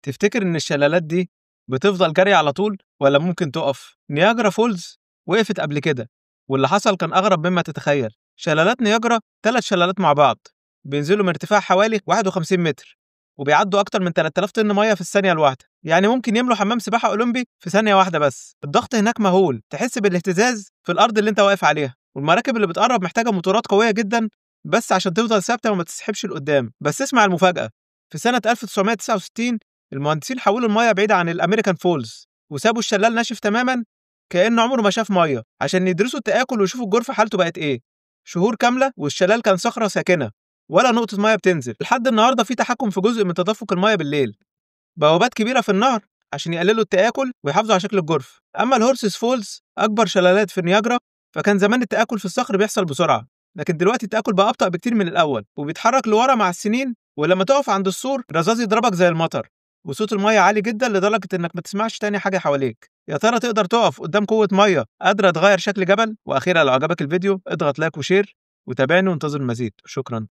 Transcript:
تفتكر إن الشلالات دي بتفضل جري على طول ولا ممكن تقف؟ نياجرا فولز وقفت قبل كده، واللي حصل كان أغرب مما تتخيل. شلالات نياجرا 3 شلالات مع بعض بينزلوا من ارتفاع حوالي 51 متر، وبيعدوا أكتر من 3000 طن مية في الثانية الواحدة، يعني ممكن يملوا حمام سباحة أولمبي في ثانية واحدة بس. الضغط هناك مهول، تحس بالاهتزاز في الأرض اللي أنت واقف عليها، والمراكب اللي بتقرب محتاجة موتورات قوية جدا بس عشان تفضل ثابتة وما تسحبش لقدام. بس اسمع المفاجأة، في سنة 1969 المهندسين حولوا المية بعيدة عن الأمريكان فولز وسابوا الشلال ناشف تماما كأنه عمره ما شاف مية، عشان يدرسوا التآكل ويشوفوا الجرف حالته بقت إيه. شهور كاملة والشلال كان صخرة ساكنة، ولا نقطة مية بتنزل. لحد النهاردة في تحكم في جزء من تدفق المية بالليل، بوابات كبيرة في النهر عشان يقللوا التآكل ويحافظوا على شكل الجرف. أما الهورسز فولز أكبر شلالات في نياجرا، فكان زمان التآكل في الصخر بيحصل بسرعة، لكن دلوقتي التآكل بقى أبطأ بكتير من الأول وبيتحرك لورا مع السنين، ولما تقف عند السور رذاذ يضربك زي المطر، وصوت المية عالي جدا لدرجة إنك ما تسمعش تاني حاجة حواليك. يا ترى تقدر تقف قدام قوة مية قادرة تغير شكل جبل؟ وأخيرا لو عجبك الفيديو اضغط لايك وشير وتابعني وانتظر المزيد. شكرا.